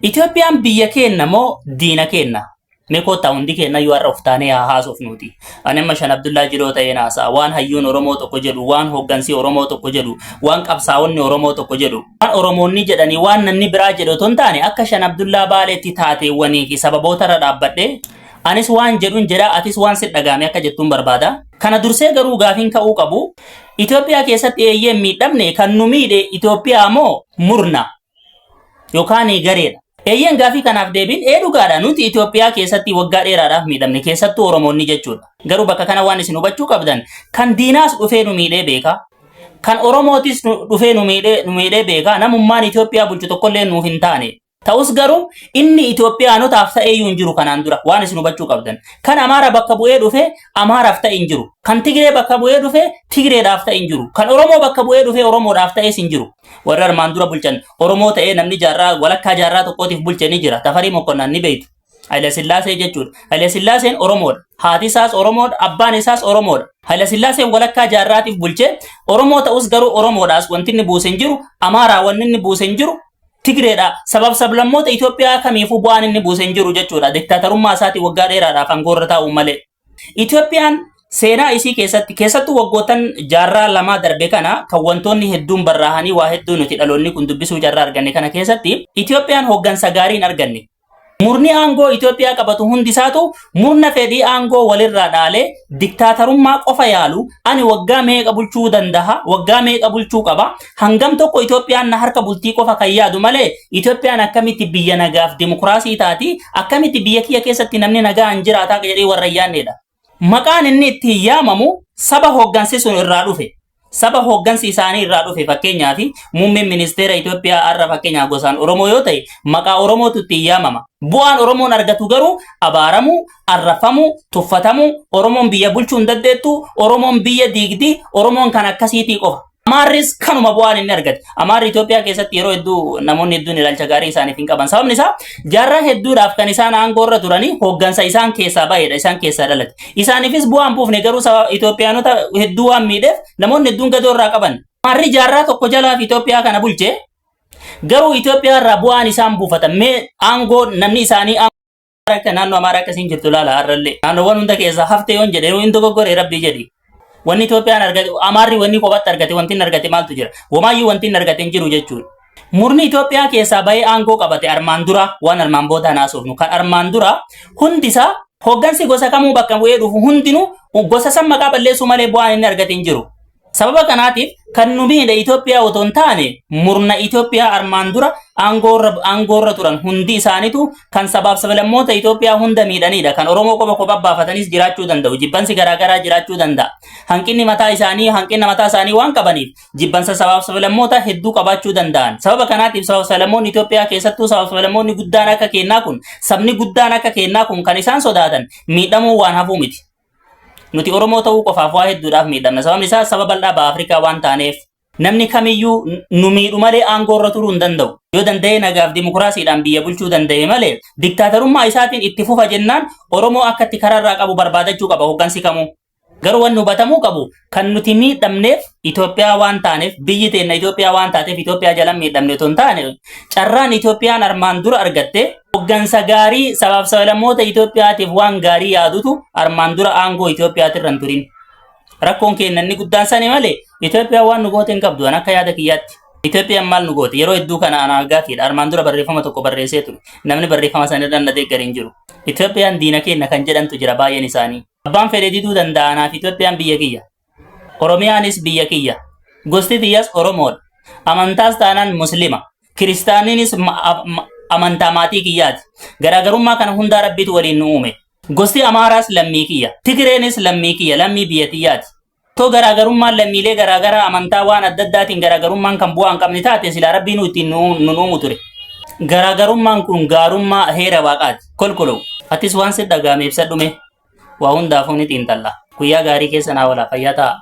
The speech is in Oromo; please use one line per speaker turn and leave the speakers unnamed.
Itoophiyaan biyya keenya moo diina keenya? Mee kottaa hundi keenya yoo har'a uftaanee haa haasofnuuti. Ani amma Shan Abdullaa Jiroo ta'ee naasaa waan hayyuun Oromoo tokko jedhu, waan hooggansi Oromoo tokko jedhu, waan qabsaa'onni Oromoo tokko jedhu, waan Oromoonni jedhanii waan namni biraa jedhu otoo hin taane akka Shan Abdullaa Baaleetti taateewwanii fi sababoota irra dhaabbadhee anis waan jedhuun jedha atis waan si dhagaame akka jettuun barbaada. Kana dursee garuu gaafiin ka'uu qabu. Itoophiyaa keessatti eeyyee miidhamne kan nu miidhe Itoophiyaa moo murna yookaan gareedha. Eeyyeen gaafii kanaaf deebiin dhugaadha. Nuti Itoophiyaa keessatti waggaa dheeraadhaaf miidhamne keessattuu Oromoonni jechuudha. Garuu bakka kana waan isin hubachuu qabdan kan diinaas dhufee nu miidhee beeka. Kan Oromootis dhufee nu miidhee beeka. Namummaan Itoophiyaa bulchu tokkollee nuuf hin taane. Ta'us garuu inni Itoophiyaanotaaf ta'eeyyuu hin jiru kanaan dura waan isin hubachuu qabdan. Kan Amaara bakka bu'ee dhufe Amaaraaf ta'e hin jiru. Kan Tigree bakka bu'ee dhufe Tigreedhaaf ta'e hin jiru. Kan Oromoo bakka bu'ee dhufe Oromoodhaaf ta'es hin jiru. Warra armaan dura bulchan Oromoo ta'ee namni walakkaa jaarraa tokkootiif bulche ni jira. Tafarii Mokkonnaan ni beektu. Haile Sillaasee jechuudha. Haile Sillaaseen Oromoodha. Haati isaas Oromoodha. Abbaan isaas Oromoodha. Haile Sillaaseen walakkaa jaarraatiif bulche Oromoo ta'us garuu Oromoodhaas wanti inni buuse hin jiru. Amaaraa wanni inni buuse hin jiru. Tigreedha. Sabab sablammoota Itoophiyaa kamiifuu bu'aan inni buuse hin jiru jechuudha. Diktaatarummaa isaatii waggaa dheeraadhaaf aangoorra taa'u malee. Itoophiyaan seenaa isii keessattuu waggootan jaarraa lamaa darbe kana kan wantoonni hedduun barraahanii waa hedduu nuti dhaloonni kun dubbisuu carraa arganne kana keessatti Itoophiyaan hooggansa gaarii hin arganne. Murni aangoo Itoophiyaa qabatu hundisaatu murna fedhii aangoo walirraa dhaalee diktaatarummaa qofa yaalu ani waggaa meeqa bulchuu danda'a, waggaa meeqa bulchuu qaba, hangam tokko Itoophiyaan na harka bultii qofa kan yaadu malee Itoophiyaan akkamitti biyya nagaaf dimokiraasii taati, akkamitti biyya kiyya keessatti namni nagaa hin jiraataa jedhee warra yaannedha. Maqaan inni itti yaamamu saba hooggansi sun irraa dhufe. Saba hooggansi isaanii irraa dhufe fakkeenyaaf muummeen ministeera Itoophiyaa har'a fakkeenyaaf gosaan Oromoo yoo ta'e maqaa Oromootu itti yaamama. Bu'aan Oromoon argatu garuu abaaramuu, arrafamuu, tuffatamuu, Oromoon biyya bulchuu hin dandeettu, Oromoon biyya diigdi, Oromoon kan akkasiitii qofa. Amaarris kanuma bu'aan inni argate. Amaarri Itoophiyaa keessatti yeroo hedduu namoonni hedduun ilaalcha gaarii isaaniif hin qaban. Sababni isaa jaarraa hedduudhaaf kan isaan aangoorra turanii hooggansa isaan keessaa ba'edha, isaan keessaa dhalate. Isaaniifis bu'aan buufne garuu Itoophiyaanota hedduu waan miidheef namoonni hedduun gadoo irraa qaban. Amaarri jaarraa tokko jalaaf Itoophiyaa kana bulche garuu Itoophiyaa irraa bu'aan isaan buufatan mee aangoo namni isaanii akka naannoo Amaaraa akkasiin jirtu laala har'allee. Naannoowwan hunda keessaa haftee yoon jedhe hin dogoggore rabbii jedhi. Wanni Itoophiyaan argate Amaarri wanni kophaatti argate wanti hin argate maaltu jira? Wamaayyuu wanti hin argate hin jiru jechuudha. Murni Itoophiyaa keessaa bahee aangoo qabate armaan dura waan armaan booda naasofnu kan armaan dura hundisaa hooggansi gosa kamuu bakka bu'ee dhufu hundinuu gosa san maqaa balleessuu malee bu'aan inni argate hin jiru. Sababa kanaatiif kan nu miidhe Itoophiyaa otoo hin taane murna Itoophiyaa armaan dura aangoorra turan hundi isaaniitu kan sabaaf sablammoota Itoophiyaa hunda miidhanidha. Kan Oromoo qofa baafatanis jiraachuu danda'u. Jibbansi garaagaraa jiraachuu danda'a. Hanqinni mataa isaanii waan qabaniif jibbansa sabaaf sablammoota hedduu qabaachuu danda'an. Sababa kanaatiif sabaaf sablammoonni Itoophiyaa keessattuu sabaaf sablammoonni guddaan akka kennaa kun sabni guddaan akka kennaa kun kan isaan sodaatan miidhamuu waan hafuu miti. Nuti Oromoo ta'uu qofaaf waa hedduudhaaf miidhamna. Sababni isaa sababa bal'aa Afrikaa waan taaneef namni kamiyyuu nu miidhu malee aangoorra turuu hin danda'u. Yoo danda'e nagaaf dimokiraasiidhaan biyya bulchuu danda'e malee diktaatarummaa isaatiin itti fufa jennaan Oromoo akka itti karaarraa qabu barbaadachuu qaba hooggansi kamuu. Garuu wanni hubatamuu qabu kan nuti miidhamneef Itoophiyaa waan taaneef biyyi teenya Itoophiyaa waan taateef Itoophiyaa jala miidhamne otoo hin taane carraan Itoophiyaan armaan dura argatte hooggansa gaarii sabaaf sablammoota Itoophiyaatiif waan gaarii yaadutu armaan dura aangoo Itoophiyaatirra hin turin. Rakkoon keenya inni guddaan sani malee Itoophiyaa waan nu goote hin qabdu akka yaada kiyyaatti. Itoophiyaan maal nu goote yeroo hedduu kana anaa gaafiidha. Armaan dura barreeffama tokko barreessee ture. Namni barreeffama sanirra na deeggare hin jiru. Itoophiyaan diina keenya kan jedhantu jira baay'een isaanii. Abbaan fedhe diduu danda'a naaf Itoophiyaan biyya kiyya. Oromiyaanis biyya kiyya. Gosti tiyyas Oromoodha. Amantaas taanaan Muslima. Kiristaaniinis amantaa maatii kiyyaati. Garaagarummaa kana hundaa rabbiitu waliin nu uume. Gosti Amaaraas lammii kiyya. Tigreenis lammii kiyya, lammii biyya tiyyaati. Too garaagarummaan lammiilee garaagaraa amantaa waan adda addaatiin garaagarummaan kan bu'aa hin qabne taate silaa rabbiin nu ittiin nu uumu ture. Garaagarummaan kun gaarummaa heera waaqaati. Kolkolou. Atis waan si dhagaame ibsadhume. Waa hundaafuu ni xiinxalla. Guyyaa gaarii keessa naa oolaa fayyaa ta'a.